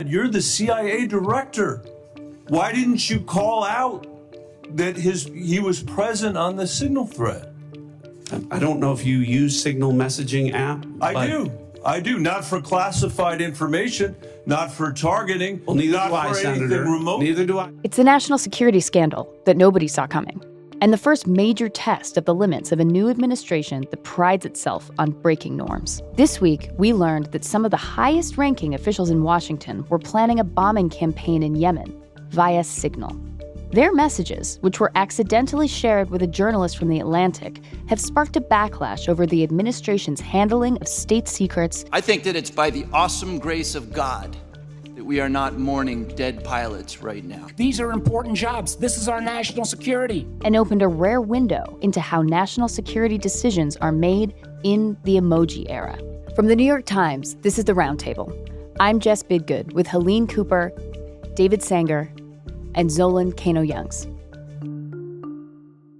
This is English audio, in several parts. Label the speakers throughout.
Speaker 1: you're the CIA director. Why didn't you call out that he was present on the Signal thread?
Speaker 2: I don't know if you use Signal messaging app.
Speaker 1: I do. Not for classified information, not for targeting,
Speaker 2: well, neither
Speaker 1: not
Speaker 2: do I,
Speaker 1: for anything
Speaker 2: Senator.
Speaker 1: remote.
Speaker 2: Neither do I.
Speaker 3: It's a national security scandal that nobody saw coming, and the first major test of the limits of a new administration that prides itself on breaking norms. This week, we learned that some of the highest-ranking officials in Washington were planning a bombing campaign in Yemen via Signal. Their messages, which were accidentally shared with a journalist from The Atlantic, have sparked a backlash over the administration's handling of state secrets.
Speaker 4: I think that it's by the awesome grace of God that we are not mourning dead pilots right now.
Speaker 5: These are important jobs. This is our national security.
Speaker 3: And opened a rare window into how national security decisions are made in the emoji era. From the New York Times, this is The Roundtable. I'm Jess Bidgood with Helene Cooper, David Sanger, and Zolan Kano-Youngs.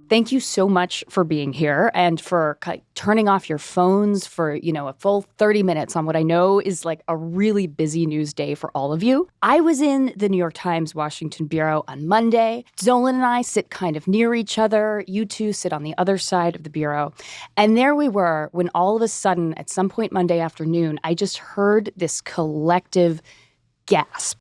Speaker 3: Thank you so much for being here and for turning off your phones for, a full 30 minutes on what I know is like a really busy news day for all of you. I was in the New York Times Washington Bureau on Monday. Zolan and I sit kind of near each other. You two sit on the other side of the Bureau. And there we were when all of a sudden, at some point Monday afternoon, I just heard this collective gasp.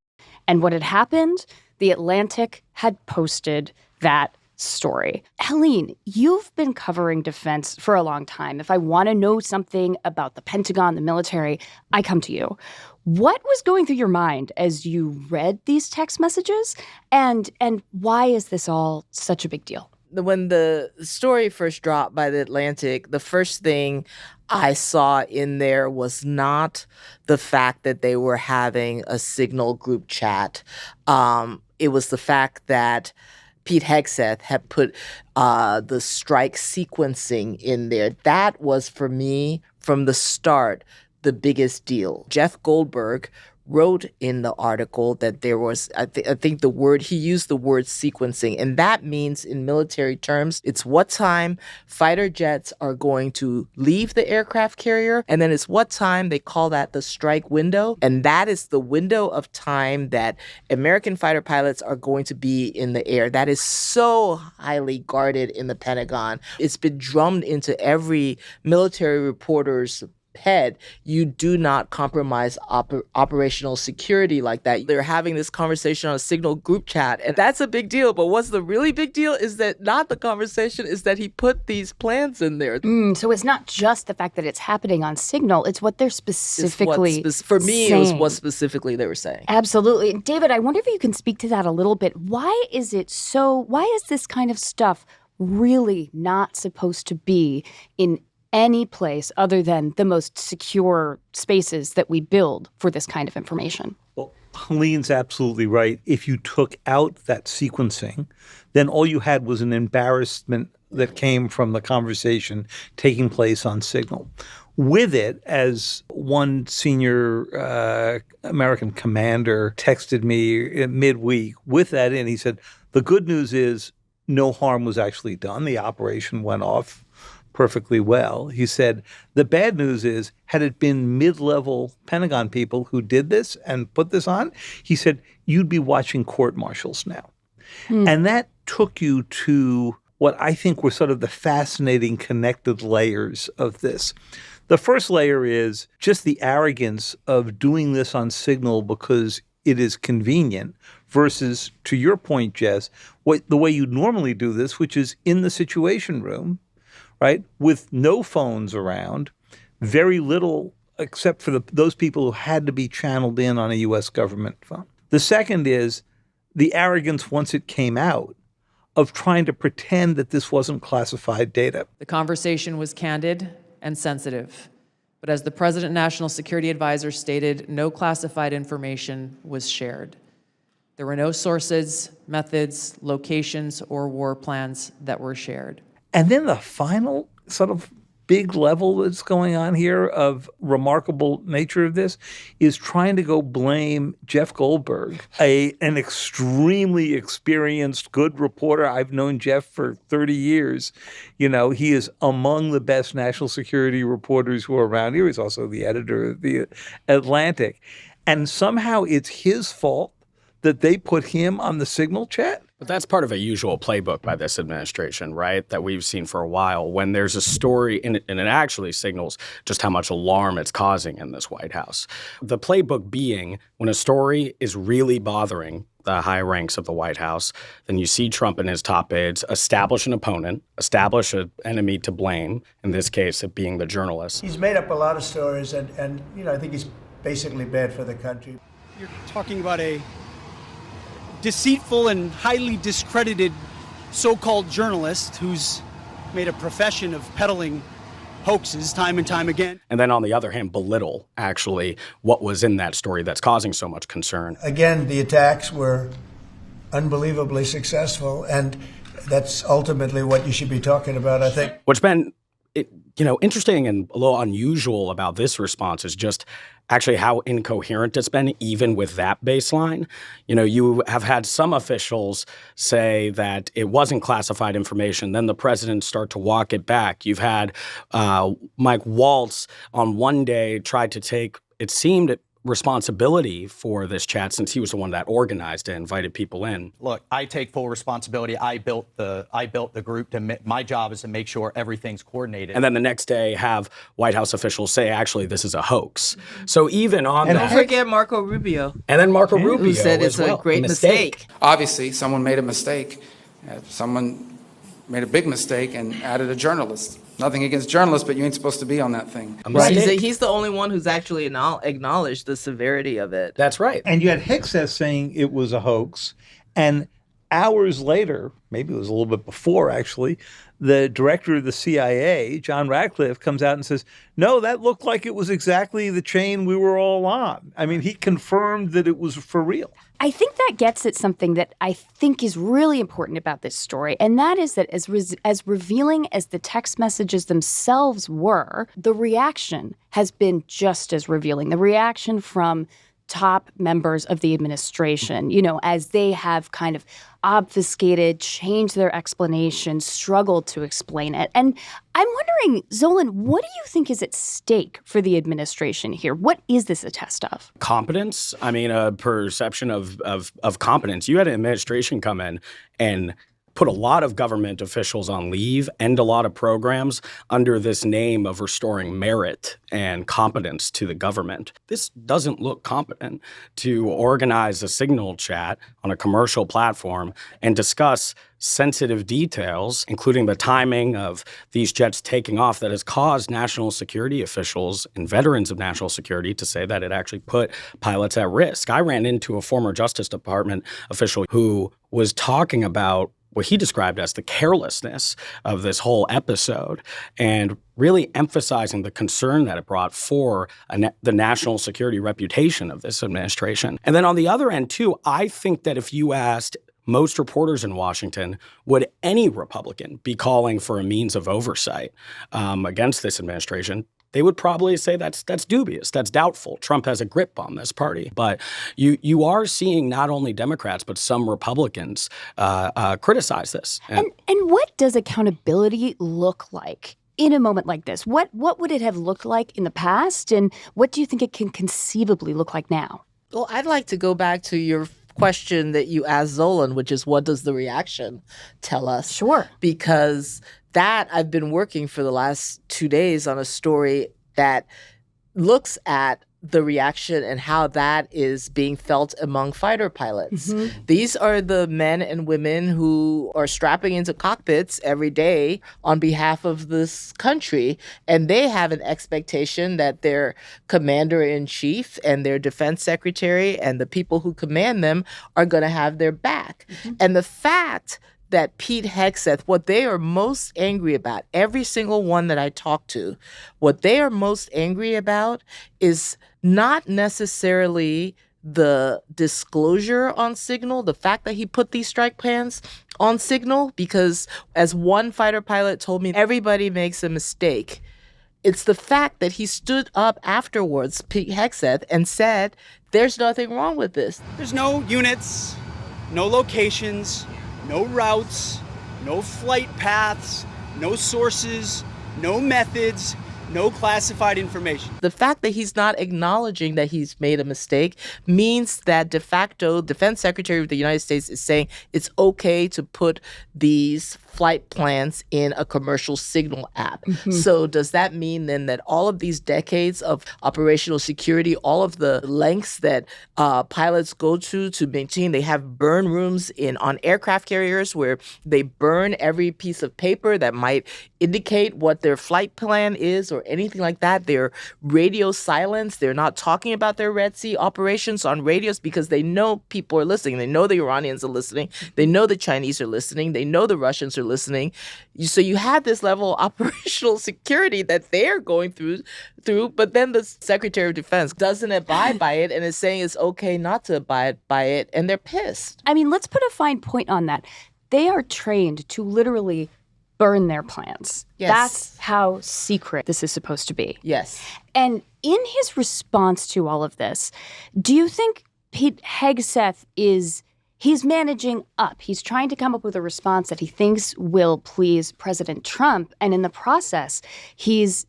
Speaker 3: And what had happened? The Atlantic had posted that story. Helene, you've been covering defense for a long time. If I want to know something about the Pentagon, the military, I come to you. What was going through your mind as you read these text messages? And why is this all such a big deal?
Speaker 6: When the story first dropped by The Atlantic, the first thing I saw in there was not the fact that they were having a Signal group chat. It was the fact that Pete Hegseth had put the strike sequencing in there. That was, for me, from the start, the biggest deal. Jeff Goldberg wrote in the article that there was, I think he used the word sequencing, and that means in military terms, it's what time fighter jets are going to leave the aircraft carrier, and then it's what time they call that the strike window, and that is the window of time that American fighter pilots are going to be in the air. That is so highly guarded in the Pentagon. It's been drummed into every military reporter's head. You do not compromise operational security like that. They're having this conversation on a Signal group chat, and that's a big deal. But what's the really big deal is that not the conversation, is that he put these plans in there.
Speaker 3: So it's not just the fact that it's happening on Signal, it's what they're specifically
Speaker 6: for me,
Speaker 3: saying.
Speaker 6: It was what specifically they were saying.
Speaker 3: Absolutely. David, I wonder if you can speak to that a little bit. Why is this kind of stuff really not supposed to be in any place other than the most secure spaces that we build for this kind of information?
Speaker 7: Well, Helene's absolutely right. If you took out that sequencing, then all you had was an embarrassment that came from the conversation taking place on Signal. With it, as one senior American commander texted me midweek, with that in, he said, the good news is no harm was actually done. The operation went off perfectly well. He said, the bad news is, had it been mid-level Pentagon people who did this and put this on, he said, you'd be watching court-martials now. And that took you to what I think were sort of the fascinating connected layers of this. The first layer is just the arrogance of doing this on Signal because it is convenient versus, to your point, Jess, the way you normally do this, which is in the Situation Room, right, with no phones around, very little except for those people who had to be channeled in on a U.S. government phone. The second is the arrogance, once it came out, of trying to pretend that this wasn't classified data.
Speaker 8: The conversation was candid and sensitive. But as the President National Security Advisor stated, no classified information was shared. There were no sources, methods, locations, or war plans that were shared.
Speaker 7: And then the final sort of big level that's going on here of remarkable nature of this is trying to go blame Jeff Goldberg, an extremely experienced, good reporter. I've known Jeff for 30 years. He is among the best national security reporters who are around here. He's also the editor of The Atlantic. and somehow it's his fault that they put him on the Signal chat?
Speaker 9: But that's part of a usual playbook by this administration, right, that we've seen for a while. When there's a story, and it actually signals just how much alarm it's causing in this White House. The playbook being, when a story is really bothering the high ranks of the White House, then you see Trump and his top aides establish an opponent, establish an enemy to blame, in this case it being the journalist.
Speaker 10: He's made up a lot of stories, and I think he's basically bad for the country.
Speaker 11: You're talking about a deceitful and highly discredited so-called journalist who's made a profession of peddling hoaxes time and time again.
Speaker 9: And then on the other hand, belittle actually what was in that story that's causing so much concern.
Speaker 10: Again, the attacks were unbelievably successful, and that's ultimately what you should be talking about, I think.
Speaker 9: What's been interesting and a little unusual about this response is just actually how incoherent it's been, even with that baseline. You have had some officials say that it wasn't classified information. Then the president start to walk it back. You've had Mike Waltz on one day tried to take, it seemed, responsibility for this chat since he was the one that organized it, invited people in.
Speaker 12: Look, I take full responsibility. I built the group. My job is to make sure everything's coordinated.
Speaker 9: And then the next day have White House officials say, actually, this is a hoax. So even on
Speaker 6: and
Speaker 9: that.
Speaker 6: Don't forget Marco Rubio.
Speaker 9: And then Marco Rubio
Speaker 6: who said it's
Speaker 9: a
Speaker 6: great mistake.
Speaker 13: Obviously, someone made a mistake. Someone made a big mistake and added a journalist. Nothing against journalists, but you ain't supposed to be on that thing.
Speaker 6: Right. He's the only one who's actually acknowledged the severity of it.
Speaker 9: That's right.
Speaker 7: And you had Hegseth saying it was a hoax. And hours later, maybe it was a little bit before actually, the director of the CIA, John Ratcliffe, comes out and says, no, that looked like it was exactly the chain we were all on. I mean, he confirmed that it was for real.
Speaker 3: I think that gets at something that I think is really important about this story, and that is that as revealing as the text messages themselves were, the reaction has been just as revealing. The reaction from top members of the administration, as they have kind of obfuscated, changed their explanation, struggled to explain it. And I'm wondering, Zolan, what do you think is at stake for the administration here? What is this a test of?
Speaker 9: Competence. I mean, a perception of competence. You had an administration come in and put a lot of government officials on leave, end a lot of programs under this name of restoring merit and competence to the government. This doesn't look competent to organize a Signal chat on a commercial platform and discuss sensitive details, including the timing of these jets taking off, that has caused national security officials and veterans of national security to say that it actually put pilots at risk. I ran into a former Justice Department official who was talking about what he described as the carelessness of this whole episode and really emphasizing the concern that it brought for the national security reputation of this administration. And then on the other end, too, I think that if you asked most reporters in Washington, would any Republican be calling for a means of oversight against this administration? They would probably say that's dubious, that's doubtful. Trump has a grip on this party. But you are seeing not only Democrats, but some Republicans criticize this.
Speaker 3: And what does accountability look like in a moment like this? What would it have looked like in the past? And what do you think it can conceivably look like now?
Speaker 6: Well, I'd like to go back to your question that you asked Zolan, which is what does the reaction tell us?
Speaker 3: Sure.
Speaker 6: Because that I've been working for the last 2 days on a story that looks at the reaction and how that is being felt among fighter pilots. Mm-hmm. These are the men and women who are strapping into cockpits every day on behalf of this country, and they have an expectation that their commander-in-chief and their defense secretary and the people who command them are going to have their back. Mm-hmm. And the fact that Pete Hegseth, what they are most angry about, every single one that I talk to, what they are most angry about is not necessarily the disclosure on Signal, the fact that he put these strike plans on Signal, because as one fighter pilot told me, everybody makes a mistake. It's the fact that he stood up afterwards, Pete Hegseth, and said, there's nothing wrong with this.
Speaker 11: There's no units, no locations, no routes, no flight paths, no sources, no methods, no classified information.
Speaker 6: The fact that he's not acknowledging that he's made a mistake means that de facto, Defense Secretary of the United States is saying it's okay to put these flight plans in a commercial signal app. So does that mean then that all of these decades of operational security, all of the lengths that pilots go to maintain, they have burn rooms on aircraft carriers where they burn every piece of paper that might indicate what their flight plan is or anything like that. They're radio silence. They're not talking about their Red Sea operations on radios because they know people are listening. They know the Iranians are listening. They know the Chinese are listening. They know the Russians are listening. So you have this level of operational security that they're going through, but then the Secretary of Defense doesn't abide by it and is saying it's okay not to abide by it, and they're pissed.
Speaker 3: I mean, let's put a fine point on that. They are trained to literally burn their plans.
Speaker 6: Yes.
Speaker 3: That's how secret this is supposed to be.
Speaker 6: Yes.
Speaker 3: And in his response to all of this, do you think Pete Hegseth he's managing up? He's trying to come up with a response that he thinks will please President Trump, and in the process, he's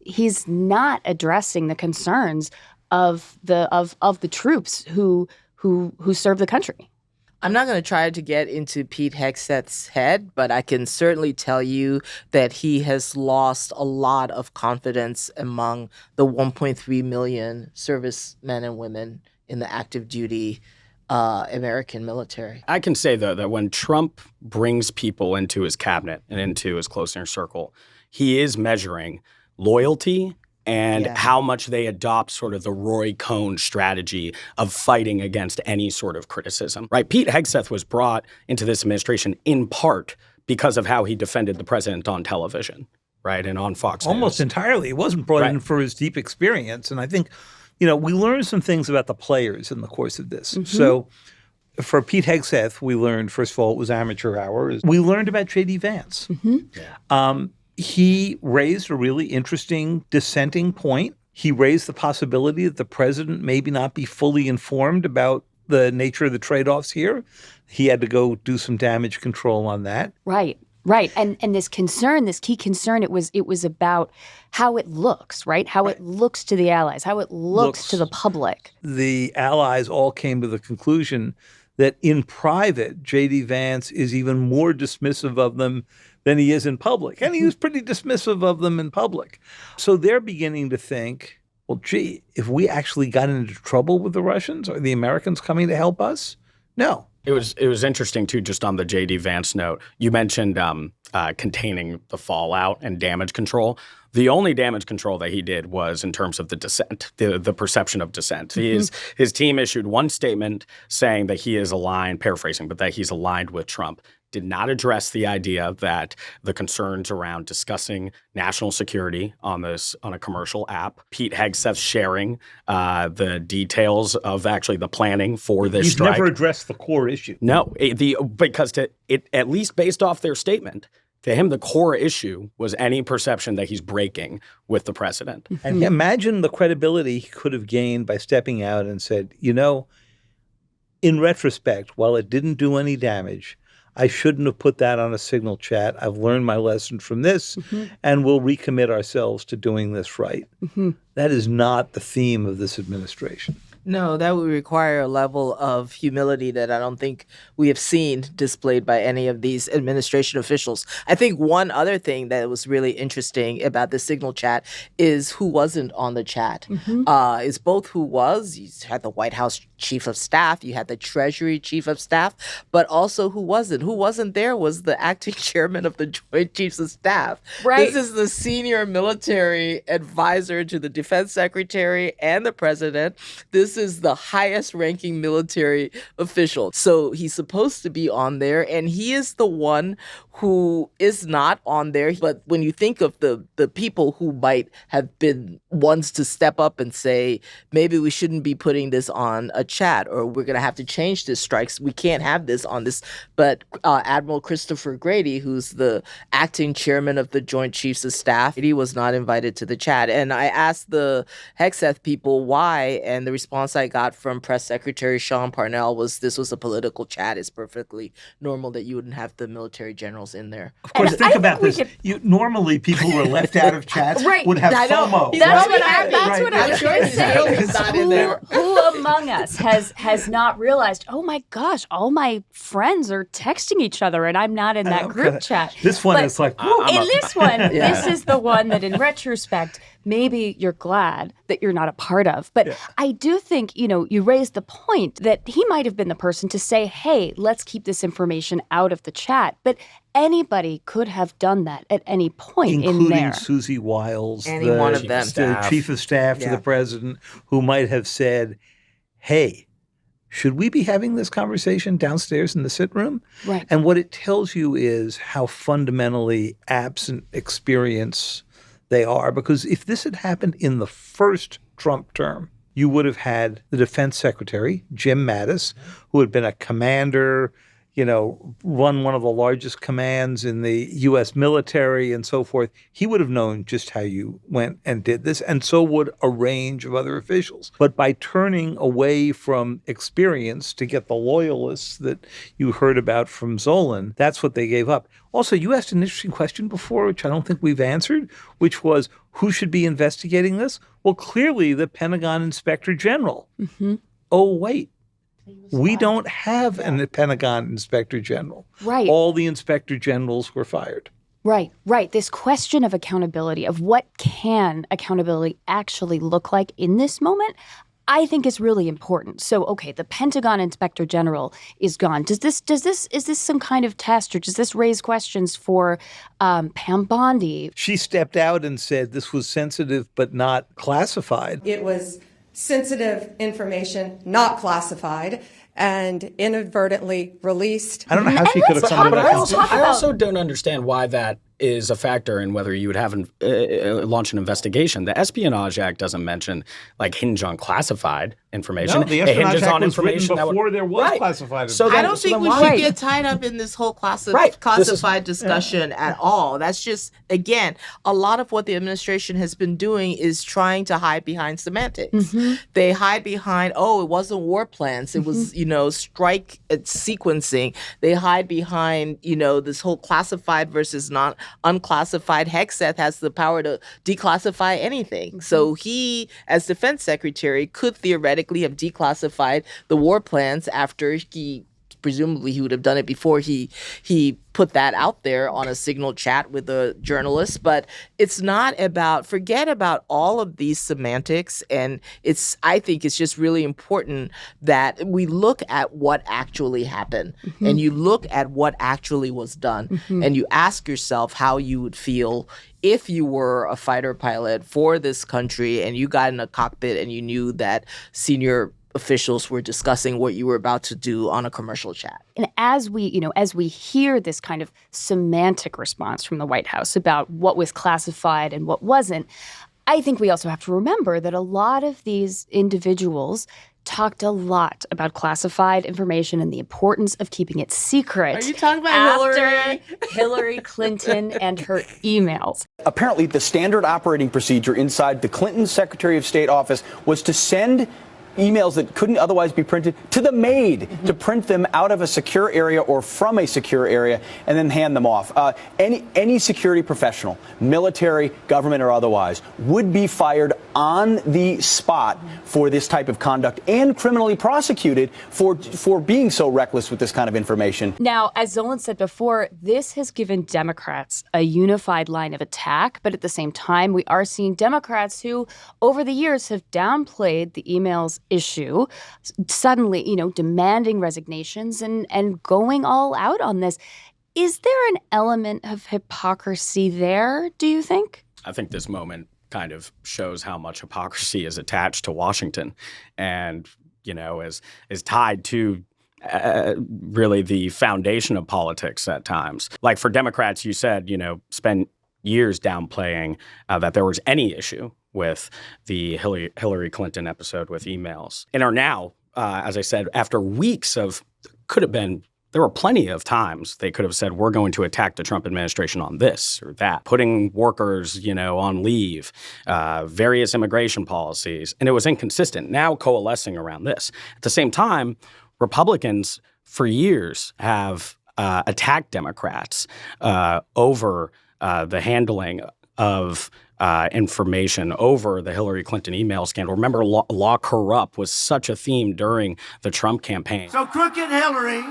Speaker 3: not addressing the concerns of the troops who serve the country.
Speaker 6: I'm not going to try to get into Pete Hegseth's head, but I can certainly tell you that he has lost a lot of confidence among the 1.3 million servicemen and women in the active duty American military.
Speaker 9: I can say, though, that when Trump brings people into his cabinet and into his close inner circle, he is measuring loyalty and how much they adopt sort of the Roy Cohn strategy of fighting against any sort of criticism, right? Pete Hegseth was brought into this administration in part because of how he defended the president on television, right, and on Fox News.
Speaker 7: Almost entirely. He wasn't brought in for his deep experience. And I think, we learned some things about the players in the course of this. So for Pete Hegseth, we learned, first of all, it was amateur hour. We learned about J.D. Vance. He raised a really interesting dissenting point. He raised the possibility that the president maybe not be fully informed about the nature of the trade-offs here. He had to go do some damage control on that.
Speaker 3: Right. And this key concern, it was about how it looks, right? How it looks to the allies, how it looks to the public.
Speaker 7: The allies all came to the conclusion that in private, J.D. Vance is even more dismissive of them than he is in public. And he was pretty dismissive of them in public. So they're beginning to think, well, gee, if we actually got into trouble with the Russians, are the Americans coming to help us? No.
Speaker 9: It was interesting, too, just on the J.D. Vance note. You mentioned containing the fallout and damage control. The only damage control that he did was in terms of the dissent, the perception of dissent. His team issued one statement saying that he is aligned, paraphrasing, but that he's aligned with Trump. Did not address the idea that the concerns around discussing national security on a commercial app. Pete Hegseth sharing the details of actually the planning for this strike.
Speaker 7: He's never addressed the core issue.
Speaker 9: No, because at least based off their statement, to him, the core issue was any perception that he's breaking with the president.
Speaker 7: And imagine the credibility he could have gained by stepping out and said, in retrospect, while it didn't do any damage, I shouldn't have put that on a signal chat. I've learned my lesson from this, and we'll recommit ourselves to doing this right. That is not the theme of this administration.
Speaker 6: No, that would require a level of humility that I don't think we have seen displayed by any of these administration officials. I think one other thing that was really interesting about the Signal chat is who wasn't on the chat. It's both who was. You had the White House Chief of Staff, you had the Treasury Chief of Staff, but also who wasn't. Who wasn't there was the acting chairman of the Joint Chiefs of Staff.
Speaker 3: Right.
Speaker 6: This is the senior military advisor to the Defense Secretary and the President. This is the highest ranking military official. So he's supposed to be on there, and he is the one who is not on there. But when you think of the people who might have been ones to step up and say, maybe we shouldn't be putting this on a chat, or we're going to have to change this strikes. We can't have this on this. But Admiral Christopher Grady, who's the acting chairman of the Joint Chiefs of Staff, he was not invited to the chat. And I asked the Hegseth people why, and the response response I got from Press Secretary Sean Parnell was this was a political chat. It's perfectly normal that you wouldn't have the military generals in there.
Speaker 7: Of course, think about this. Normally, people who are left out of chats would have FOMO.
Speaker 3: That's what I was going to say. Who among us has not realized, oh my gosh, all my friends are texting each other and I'm not in that group chat.
Speaker 7: This one is like,
Speaker 3: this one, this is the one that in retrospect, maybe you're glad that you're not a part of. But I do think, you raised the point that he might have been the person to say, hey, let's keep this information out of the chat. But anybody could have done that at any point in there.
Speaker 7: Including Susie Wiles,
Speaker 6: Any one of them.
Speaker 7: the chief of staff to the president, who might have said, hey, should we be having this conversation downstairs in the sit room?
Speaker 3: Right.
Speaker 7: And what it tells you is how fundamentally absent experience they are. Because if this had happened in the first Trump term, you would have had the defense secretary, Jim Mattis, who had been a commander, run one of the largest commands in the U.S. military and so forth. He would have known just how you went and did this, and so would a range of other officials. But by turning away from experience to get the loyalists that you heard about from Zolan, that's what they gave up. Also, you asked an interesting question before, which I don't think we've answered, which was, who should be investigating this? Well, clearly the Pentagon Inspector General. Mm-hmm. Oh, wait. We don't have a Pentagon Inspector General.
Speaker 3: Right.
Speaker 7: All the Inspector Generals were fired.
Speaker 3: Right. This question of accountability, of what can accountability actually look like in this moment, I think is really important. So, okay, the Pentagon Inspector General is gone. Is this some kind of test, or does this raise questions for Pam Bondi?
Speaker 7: She stepped out and said this was sensitive but not classified.
Speaker 14: It was sensitive information, not classified, and inadvertently released.
Speaker 7: I don't know how she could have come to that.
Speaker 9: I also don't understand why that is a factor in whether you would have launch an investigation. The Espionage Act doesn't mention hinge on classified information.
Speaker 7: No, the Espionage Act was written before there was classified information.
Speaker 6: I don't think we should get tied up in this whole classified discussion at all. That's just, again, a lot of what the administration has been doing is trying to hide behind semantics. Mm-hmm. They hide behind, it wasn't war plans. It was, strike sequencing. They hide behind, this whole classified versus not unclassified. Hegseth has the power to declassify anything. Mm-hmm. So he, as defense secretary, could theoretically have declassified the war plans after presumably he would have done it before he put that out there on a Signal chat with a journalist. But it's not about, forget about all of these semantics. And I think it's just really important that we look at what actually happened, mm-hmm. and you look at what actually was done, mm-hmm. and you ask yourself how you would feel if you were a fighter pilot for this country and you got in a cockpit and you knew that senior officials were discussing what you were about to do on a commercial chat.
Speaker 3: And as we hear this kind of semantic response from the White House about what was classified and what wasn't, I think we also have to remember that a lot of these individuals talked a lot about classified information and the importance of keeping it secret.
Speaker 6: Are you talking about
Speaker 3: Hillary Clinton and her emails?
Speaker 15: Apparently, the standard operating procedure inside the Clinton Secretary of State office was to send emails that couldn't otherwise be printed to the maid, mm-hmm. to print them out of a secure area or from a secure area and then hand them off. Any security professional, military, government or otherwise, would be fired on the spot for this type of conduct and criminally prosecuted for being so reckless with this kind of information.
Speaker 3: Now, as Zolan said before, this has given Democrats a unified line of attack, but at the same time, we are seeing Democrats who, over the years, have downplayed the emails issue, suddenly, demanding resignations and going all out on this. Is there an element of hypocrisy there, do you think?
Speaker 9: I think this moment kind of shows how much hypocrisy is attached to Washington and, is tied to really the foundation of politics at times. Like for Democrats, you said, spend years downplaying that there was any issue with the Hillary Clinton episode with emails, and are now, as I said, after weeks of could have been There were plenty of times they could have said, we're going to attack the Trump administration on this or that, putting workers, on leave, various immigration policies, and it was inconsistent. Now coalescing around this. At the same time, Republicans for years have attacked Democrats over the handling of information, over the Hillary Clinton email scandal. Remember, lock her up was such a theme during the Trump campaign.
Speaker 16: So crooked Hillary,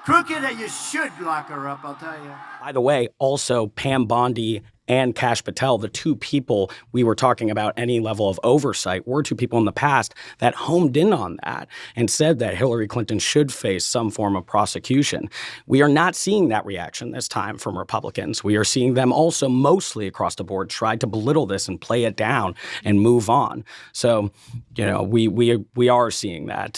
Speaker 16: crooked, you should lock her up, I'll tell you.
Speaker 9: By the way, also Pam Bondi and Kash Patel, the two people we were talking about any level of oversight, were two people in the past that homed in on that and said that Hillary Clinton should face some form of prosecution. We are not seeing that reaction this time from Republicans. We are seeing them also mostly across the board try to belittle this and play it down and move on. So, we are seeing that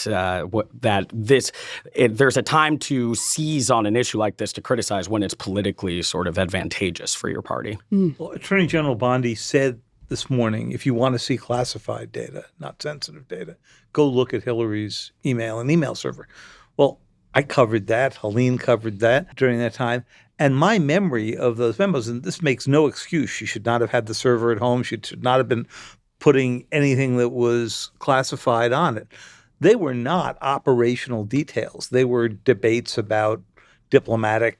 Speaker 9: there's a time to seize on an issue like this to criticize when it's politically sort of advantageous for your party.
Speaker 7: Well, Attorney General Bondi said this morning, if you want to see classified data, not sensitive data, go look at Hillary's email and email server. Well, I covered that. Helene covered that during that time. And my memory of those memos, and this makes no excuse, she should not have had the server at home. She should not have been putting anything that was classified on it. They were not operational details. They were debates about diplomatic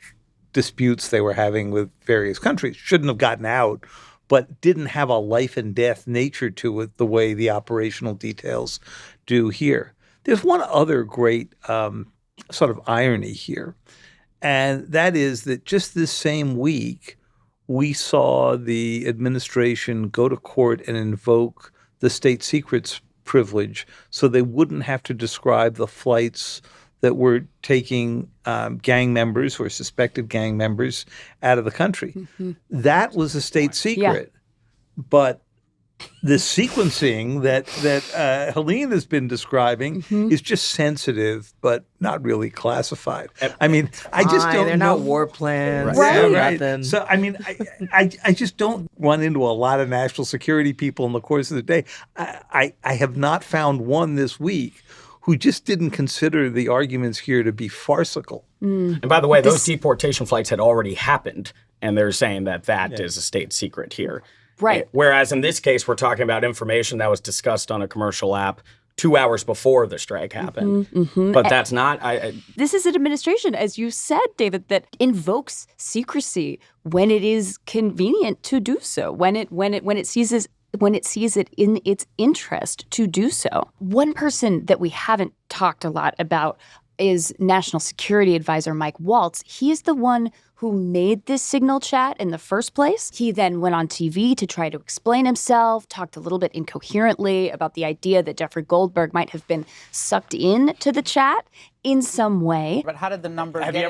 Speaker 7: disputes they were having with various countries. Shouldn't have gotten out, but didn't have a life and death nature to it the way the operational details do here. There's one other great sort of irony here, and that is that just this same week, we saw the administration go to court and invoke the state secrets privilege so they wouldn't have to describe the flights that were taking gang members or suspected gang members out of the country. Mm-hmm. That was a state secret. Yeah. But the sequencing that Helene has been describing is just sensitive, but not really classified. I mean, I just don't know.
Speaker 6: They're not war plans.
Speaker 7: Right.
Speaker 6: Right.
Speaker 7: Right. So, I mean, I just don't run into a lot of national security people in the course of the day. I have not found one this week who just didn't consider the arguments here to be farcical.
Speaker 9: And by the way, those deportation flights had already happened, and they're saying that is a state secret here.
Speaker 3: Right.
Speaker 9: Whereas in this case, we're talking about information that was discussed on a commercial app 2 hours before the strike happened. But that's not...
Speaker 3: This is an administration, as you said, David, that invokes secrecy when it is convenient to do so, when it sees it in its interest to do so. One person that we haven't talked a lot about is National Security Advisor Mike Waltz. He is the one who made this signal chat in the first place. He then went on TV to try to explain himself, talked a little bit incoherently about the idea that Jeffrey Goldberg might have been sucked into the chat in some way.
Speaker 12: But how did the number have you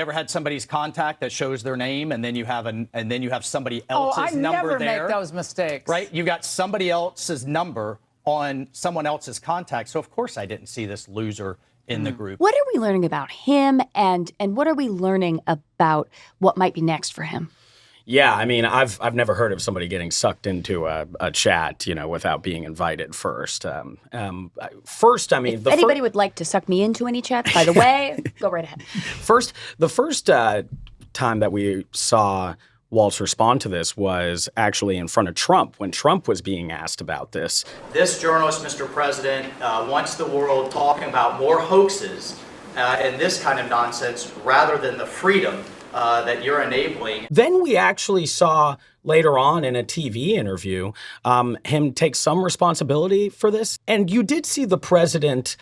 Speaker 12: ever had somebody's contact that shows their name and then you have somebody else's number there?
Speaker 17: I never make those mistakes.
Speaker 12: Right? You got somebody else's number on someone else's contact. So of course I didn't see this loser in the group.
Speaker 3: What are we learning about him and what are we learning about what might be next for him?
Speaker 9: Yeah, I mean, I've never heard of somebody getting sucked into a chat, without being invited first. First, I mean,
Speaker 3: if anybody would like to suck me into any chats, by the way, go right ahead.
Speaker 9: The first time that we saw Waltz respond to this was actually in front of Trump when Trump was being asked about this.
Speaker 4: This journalist, Mr. President, wants the world talking about more hoaxes and this kind of nonsense rather than the freedom that you're enabling.
Speaker 9: Then we actually saw later on in a TV interview him take some responsibility for this. And you did see the president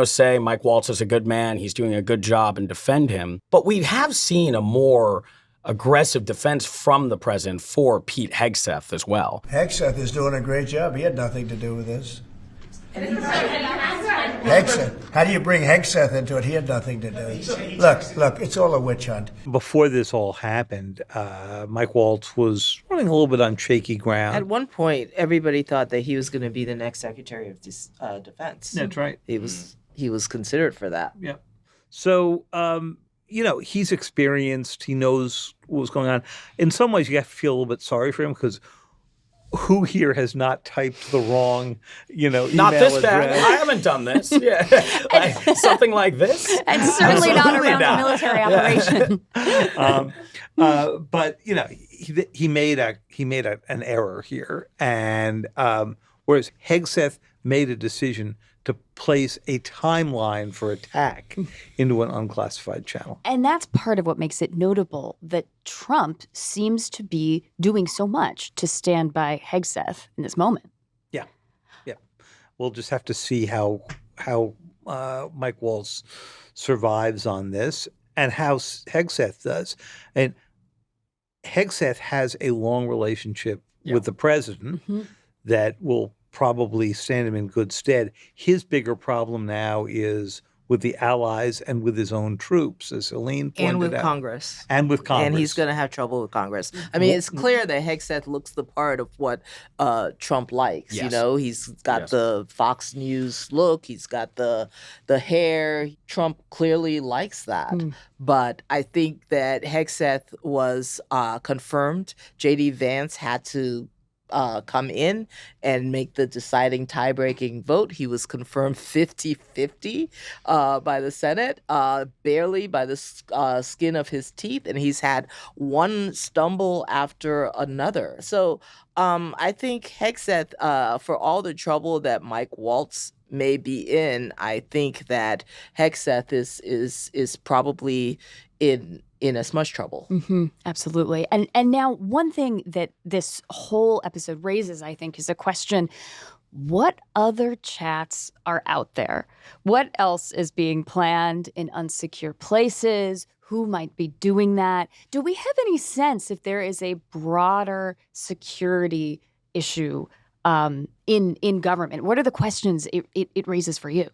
Speaker 9: say Mike Waltz is a good man, he's doing a good job, and defend him. But we have seen a more aggressive defense from the president for Pete Hegseth as well.
Speaker 10: Hegseth is doing a great job. He had nothing to do with this. Hegseth. How do you bring Hegseth into it? He had nothing to do. Look, it's all a witch hunt.
Speaker 7: Before this all happened, Mike Waltz was running a little bit on shaky ground.
Speaker 6: At one point, everybody thought that he was going to be the next Secretary of Defense.
Speaker 7: That's right.
Speaker 6: He was considered for that.
Speaker 7: Yeah. So, he's experienced. He knows what was going on. In some ways, you have to feel a little bit sorry for him because who here has not typed the wrong, email
Speaker 9: Not this
Speaker 7: address?
Speaker 9: bad. I haven't done this. Yeah, something like this.
Speaker 3: And certainly not around a military operation.
Speaker 7: But he made an error here, and whereas Hegseth made a decision to place a timeline for attack into an unclassified channel.
Speaker 3: And that's part of what makes it notable that Trump seems to be doing so much to stand by Hegseth in this moment.
Speaker 7: Yeah. We'll just have to see how Mike Waltz survives on this and how Hegseth does. And Hegseth has a long relationship with the president that will probably stand him in good stead. His bigger problem now is with the allies and with his own troops, as Helene pointed out.
Speaker 6: And with Congress.
Speaker 7: And with Congress.
Speaker 6: And he's going to have trouble with Congress. I mean, it's clear that Hegseth looks the part of what Trump likes.
Speaker 9: Yes.
Speaker 6: He's got the Fox News look. He's got the hair. Trump clearly likes that. But I think that Hegseth was confirmed. J.D. Vance had to come in and make the deciding tie-breaking vote. He was confirmed 50-50 by the Senate, barely by the skin of his teeth, and he's had one stumble after another. So I think Hegseth, for all the trouble that Mike Waltz may be in, I think that Hegseth is probably in as much trouble.
Speaker 3: Absolutely. And now one thing that this whole episode raises, I think, is a question: what other chats are out there? What else is being planned in unsecure places? Who might be doing that? Do we have any sense if there is a broader security issue in government? What are the questions it raises for you?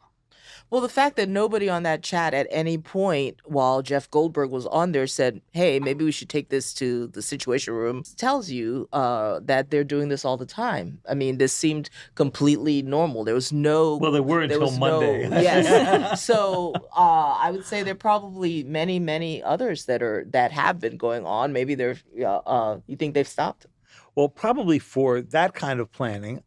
Speaker 6: Well, the fact that nobody on that chat at any point while Jeff Goldberg was on there said, hey, maybe we should take this to the Situation Room, tells you that they're doing this all the time. I mean, this seemed completely normal. There was no...
Speaker 7: Well, they were until Monday.
Speaker 6: Yes. So I would say there are probably many, many others that have been going on. Maybe they're... you think they've stopped?
Speaker 7: Well, probably for that kind of planning.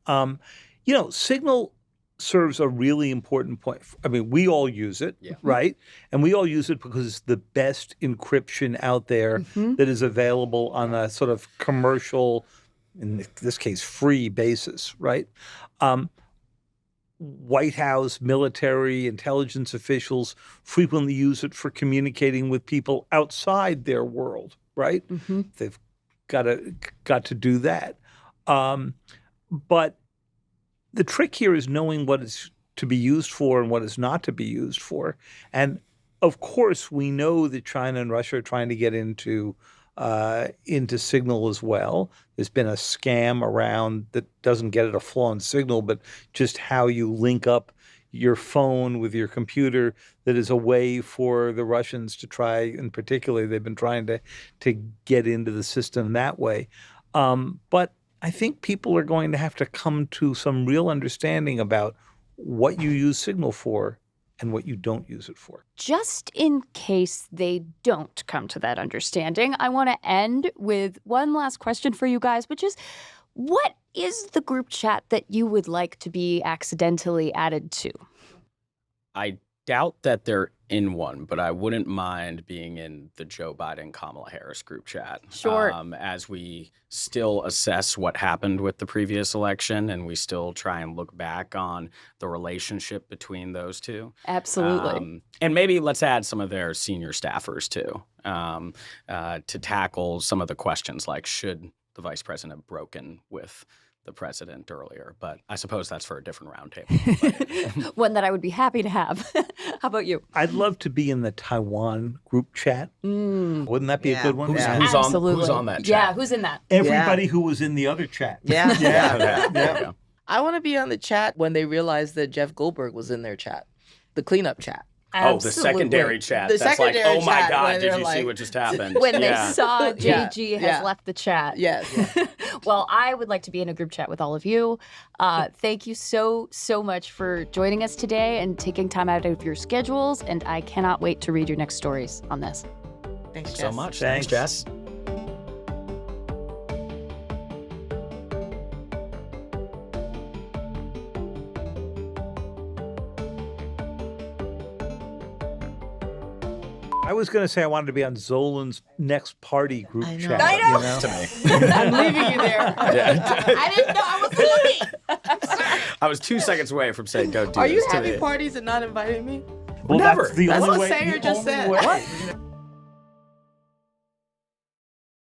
Speaker 7: Signal serves a really important point. I mean, we all use it, right? And we all use it because it's the best encryption out there that is available on a sort of commercial, in this case, free basis, right? White House, military, intelligence officials frequently use it for communicating with people outside their world, right? They've got to do that. But the trick here is knowing what is to be used for and what is not to be used for. And of course, we know that China and Russia are trying to get into Signal as well. There's been a scam around that doesn't get at a flaw in Signal, but just how you link up your phone with your computer that is a way for the Russians to try, in particular, they've been trying to get into the system that way. But I think people are going to have to come to some real understanding about what you use Signal for and what you don't use it for.
Speaker 3: Just in case they don't come to that understanding, I want to end with one last question for you guys, which is, what is the group chat that you would like to be accidentally added to?
Speaker 9: I doubt that they're in one, but I wouldn't mind being in the Joe Biden-Kamala Harris group chat.
Speaker 3: Sure.
Speaker 9: As we still assess what happened with the previous election and we still try and look back on the relationship between those two.
Speaker 3: Absolutely.
Speaker 9: And maybe let's add some of their senior staffers too, to tackle some of the questions like, should the vice president have broken with the president earlier? But I suppose that's for a different roundtable.
Speaker 3: One that I would be happy to have. How about you?
Speaker 7: I'd love to be in the Taiwan group chat. Wouldn't that be a good one?
Speaker 9: Who's on that chat?
Speaker 3: Yeah, who's in that?
Speaker 7: Everybody who was in the other chat.
Speaker 6: Yeah. I want to be on the chat when they realized that Jeff Goldberg was in their chat, the cleanup chat.
Speaker 9: Oh, the secondary chat. That's like, oh my God, did you see what just happened?
Speaker 3: When they saw JG has left the chat.
Speaker 6: Yes.
Speaker 3: Well, I would like to be in a group chat with all of you. Thank you so much for joining us today and taking time out of your schedules. And I cannot wait to read your next stories on this.
Speaker 6: Thanks, Jess.
Speaker 9: So much. Thanks, Jess.
Speaker 7: I was going to say I wanted to be on Zolan's next party group chat.
Speaker 6: I know.
Speaker 7: You know?
Speaker 9: To me.
Speaker 6: I'm leaving you there. I didn't know I was leaving.
Speaker 9: I was 2 seconds away from saying, "Don't do
Speaker 6: Are
Speaker 9: this
Speaker 6: you
Speaker 9: to
Speaker 6: having
Speaker 9: me."
Speaker 6: parties and not inviting me?
Speaker 7: Well,
Speaker 9: Never.
Speaker 7: that's the
Speaker 6: That's
Speaker 7: only
Speaker 6: what
Speaker 7: way.
Speaker 6: Sanger
Speaker 7: the
Speaker 6: just
Speaker 7: only
Speaker 6: said.
Speaker 7: way.
Speaker 6: What?